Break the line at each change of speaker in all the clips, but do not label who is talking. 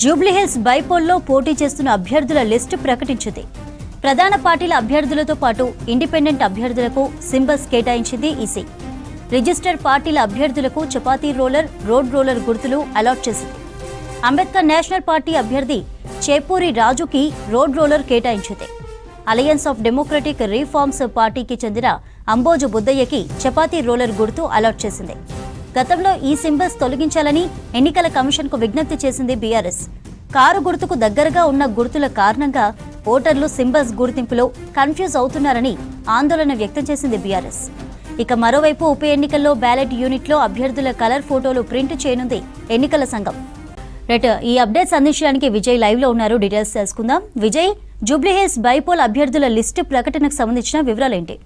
జూబ్లీహిల్స్ బైపోల్లో పోటీ చేస్తున్న అభ్యర్థుల లిస్టు ప్రకటించింది. ప్రధాన పార్టీల అభ్యర్థులతో పాటు ఇండిపెండెంట్ అభ్యర్థులకు సింబల్స్ కేటాయించింది ఈసీ. రిజిస్టర్ పార్టీల అభ్యర్థులకు చపాతీ రోలర్, రోడ్ రోలర్ గుర్తులు అలాట్ చేసింది. అంబేద్కర్ నేషనల్ పార్టీ అభ్యర్థి చేపూరి రాజుకి రోడ్ రోలర్ కేటాయించింది. అలయన్స్ ఆఫ్ డెమోక్రటిక్ రీఫార్మ్స్ పార్టీకి చెందిన అంబోజు బుద్దయ్యకి చపాతీ రోలర్ గుర్తు అలాట్ చేసింది. గతంలో ఈ సింబల్స్ తొలగించాలని ఎన్నికల కమిషన్కు విజ్ఞప్తి చేసింది బీఆర్ఎస్. కారు గుర్తుకు దగ్గరగా ఉన్న గుర్తుల కారణంగా ఓటర్లు సింబల్స్ గుర్తింపులో కన్ఫ్యూజ్ అవుతున్నారని ఆందోళన వ్యక్తం చేసింది బీఆర్ఎస్. ఇక మరోవైపు ఉప ఎన్నికల్లో బ్యాలెట్ యూనిట్లో అభ్యర్థుల కలర్ ఫోటోలు ప్రింట్ చేయనుంది ఎన్నికల సంఘం. రైట్, ఈ అప్డేట్స్ అందించడానికి విజయ్ లైవ్ లో ఉన్నారు. డీటెయిల్స్ తెలుసుకుందాం. విజయ్, జూబ్లీహిల్స్ బైపోల్ అభ్యర్థుల లిస్టు ప్రకటనకు సంబంధించిన వివరాలేంటి?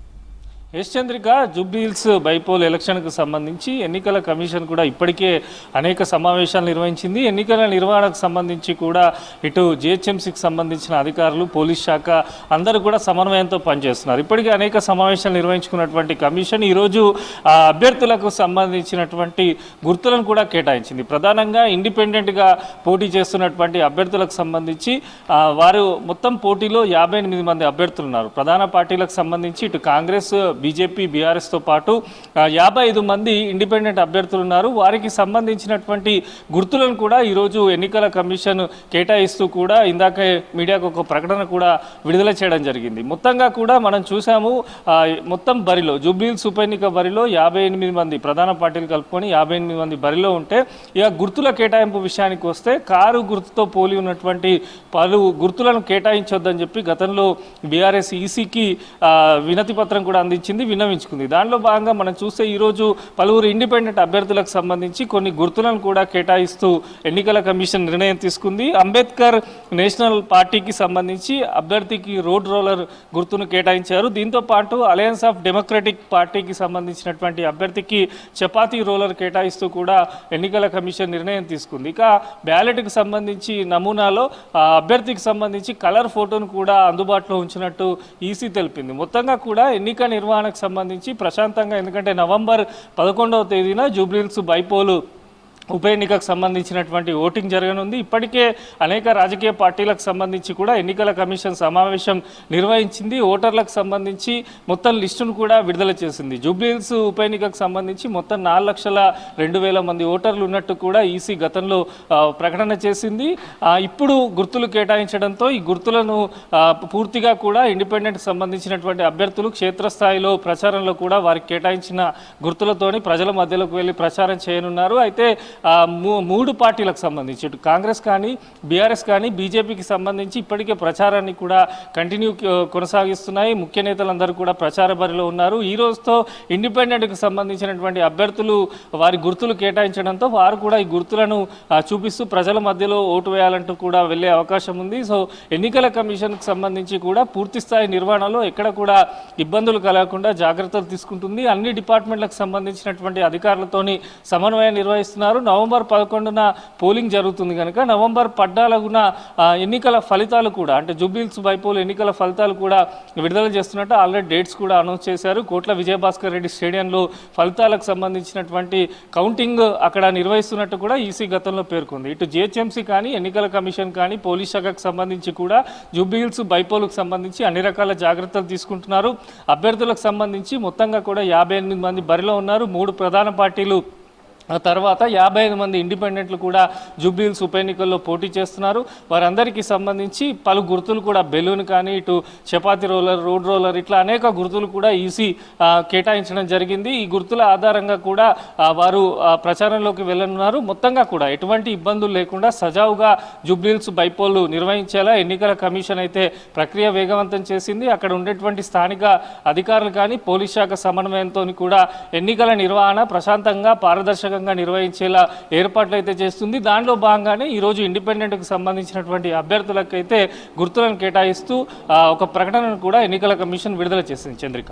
చంద్రిక, జూబ్లీహిల్స్ బైపోల్ ఎలక్షన్కు సంబంధించి ఎన్నికల కమిషన్ కూడా ఇప్పటికే అనేక సమావేశాలు నిర్వహించింది. ఎన్నికల నిర్వహణకు సంబంధించి కూడా ఇటు జిహెచ్ఎంసీకి సంబంధించిన అధికారులు, పోలీస్ శాఖ అందరూ కూడా సమన్వయంతో పనిచేస్తున్నారు. ఇప్పటికే అనేక సమావేశాలు నిర్వహించుకున్నటువంటి కమిషన్ ఈరోజు అభ్యర్థులకు సంబంధించినటువంటి గుర్తులను కూడా కేటాయించింది. ప్రధానంగా ఇండిపెండెంట్గా పోటీ చేస్తున్నటువంటి అభ్యర్థులకు సంబంధించి వారు మొత్తం పోటీలో 58 మంది అభ్యర్థులు ఉన్నారు. ప్రధాన పార్టీలకు సంబంధించి ఇటు కాంగ్రెస్, బీజేపీ, బీఆర్ఎస్తో పాటు 55 మంది ఇండిపెండెంట్ అభ్యర్థులు ఉన్నారు. వారికి సంబంధించినటువంటి గుర్తులను కూడా ఈరోజు ఎన్నికల కమిషన్ కేటాయిస్తూ కూడా ఇందాక మీడియాకు ఒక ప్రకటన కూడా విడుదల చేయడం జరిగింది. మొత్తంగా కూడా మనం చూసాము, మొత్తం బరిలో జూబ్లీహిల్స్ ఉప ఎన్నిక బరిలో 58 మంది ప్రధాన పార్టీలు కలుపుకొని 58 మంది బరిలో ఉంటే, ఇక గుర్తుల కేటాయింపు విషయానికి వస్తే కారు గుర్తుతో పోలి ఉన్నటువంటి పలు గుర్తులను కేటాయించొద్దని చెప్పి గతంలో బీఆర్ఎస్ ఈసీకి వినతి పత్రం కూడా విన్నవించుకుంది. దానిలో భాగంగా మనం చూస్తే ఈరోజు పలువురు ఇండిపెండెంట్ అభ్యర్థులకు సంబంధించి కొన్ని గుర్తులను కూడా కేటాయిస్తూ ఎన్నికల కమిషన్ నిర్ణయం తీసుకుంది. అంబేద్కర్ నేషనల్ పార్టీకి సంబంధించి అభ్యర్థికి రోడ్ రోలర్ గుర్తును కేటాయించారు. దీంతో పాటు అలయన్స్ ఆఫ్ డెమోక్రటిక్ పార్టీకి సంబంధించినటువంటి అభ్యర్థికి చపాతీ రోలర్ కేటాయిస్తూ కూడా ఎన్నికల కమిషన్ నిర్ణయం తీసుకుంది. ఇక బ్యాలెట్కి సంబంధించి నమూనాలో అభ్యర్థికి సంబంధించి కలర్ ఫోటోను కూడా అందుబాటులో ఉంచినట్టు ఈసీ తెలిపింది. మొత్తంగా కూడా ఎన్నిక నిర్వహణకు సంబంధించి ప్రశాంతంగా, ఎందుకంటే నవంబర్ 11వ తేదీన జూబ్లీహిల్స్ బైపోలు ఉప ఎన్నికకు సంబంధించినటువంటి ఓటింగ్ జరగనుంది. ఇప్పటికే అనేక రాజకీయ పార్టీలకు సంబంధించి కూడా ఎన్నికల కమిషన్ సమావేశం నిర్వహించింది. ఓటర్లకు సంబంధించి మొత్తం లిస్టును కూడా విడుదల చేసింది. జూబ్లీహిల్స్ ఉప ఎన్నికకు సంబంధించి మొత్తం 4,02,000 మంది ఓటర్లు ఉన్నట్టు కూడా ఈసీ గతంలో ప్రకటన చేసింది. ఇప్పుడు గుర్తులు కేటాయించడంతో ఈ గుర్తులను పూర్తిగా కూడా ఇండిపెండెంట్కి సంబంధించినటువంటి అభ్యర్థులు క్షేత్రస్థాయిలో ప్రచారంలో కూడా వారికి కేటాయించిన గుర్తులతోని ప్రజల మధ్యలోకి వెళ్ళి ప్రచారం చేయనున్నారు. అయితే 3 పార్టీలకు సంబంధించి ఇటు కాంగ్రెస్ కానీ, బీఆర్ఎస్ కానీ, బీజేపీకి సంబంధించి ఇప్పటికే ప్రచారాన్ని కూడా కంటిన్యూ కొనసాగిస్తున్నాయి. ముఖ్య నేతలందరూ కూడా ప్రచార బరిలో ఉన్నారు. ఈ రోజుతో ఇండిపెండెంట్కి సంబంధించినటువంటి అభ్యర్థులు వారి గుర్తులు కేటాయించడంతో వారు కూడా ఈ గుర్తులను చూపిస్తూ ప్రజల మధ్యలో ఓటు వేయాలంటూ కూడా వెళ్ళే అవకాశం ఉంది. సో ఎన్నికల కమిషన్కి సంబంధించి కూడా పూర్తిస్థాయి నిర్వహణలో ఎక్కడ కూడా ఇబ్బందులు కలగకుండా జాగ్రత్తలు తీసుకుంటుంది. అన్ని డిపార్ట్మెంట్లకు సంబంధించినటువంటి అధికారులతోని సమన్వయం నిర్వహిస్తున్నారు. నవంబర్ 11న పోలింగ్ జరుగుతుంది కనుక నవంబర్ 14న ఎన్నికల ఫలితాలు కూడా, అంటే జూబ్లీహిల్స్ బైపోల్ ఎన్నికల ఫలితాలు కూడా విడుదల చేస్తున్నట్టు ఆల్రెడీ డేట్స్ కూడా అనౌన్స్ చేశారు. కోట్ల విజయభాస్కర్ రెడ్డి స్టేడియంలో ఫలితాలకు సంబంధించినటువంటి కౌంటింగ్ అక్కడ నిర్వహిస్తున్నట్టు కూడా ఈసీ గతంలో పేర్కొంది. ఇటు జిహెచ్ఎంసీ కానీ, ఎన్నికల కమిషన్ కానీ, పోలీస్ శాఖకు సంబంధించి కూడా జూబ్లీహిల్స్ బైపోల్కు సంబంధించి అన్ని రకాల జాగ్రత్తలు తీసుకుంటున్నారు. అభ్యర్థులకు సంబంధించి మొత్తంగా కూడా 58 మంది బరిలో ఉన్నారు. 3 ప్రధాన పార్టీలు తర్వాత 55 మంది ఇండిపెండెంట్లు కూడా జూబ్లీహిల్స్ ఉప ఎన్నికల్లో పోటీ చేస్తున్నారు. వారందరికీ సంబంధించి పలు గుర్తులు కూడా, బెలూన్ కానీ, ఇటు చపాతీ రోలర్, రోడ్ రోలర్, ఇట్లా అనేక గుర్తులు కూడా ఈసీ కేటాయించడం జరిగింది. ఈ గుర్తుల ఆధారంగా కూడా వారు ప్రచారంలోకి వెళ్ళనున్నారు. మొత్తంగా కూడా ఎటువంటి ఇబ్బందులు లేకుండా సజావుగా జూబ్లీహిల్స్ బైపోలు నిర్వహించేలా ఎన్నికల కమిషన్ అయితే ప్రక్రియ వేగవంతం చేసింది. అక్కడ ఉండేటువంటి స్థానిక అధికారులు కానీ, పోలీస్ శాఖ సమన్వయంతో కూడా ఎన్నికల నిర్వహణ ప్రశాంతంగా, పారదర్శకంగా నిర్వహించేలా ఏర్పాట్లు అయితే చేస్తుంది. దానిలో భాగంగానే ఈరోజు ఇండిపెండెంట్కి సంబంధించినటువంటి అభ్యర్థులకైతే గుర్తులను కేటాయిస్తూ ఒక ప్రకటనను కూడా ఎన్నికల కమిషన్ విడుదల చేసింది. చంద్రిక.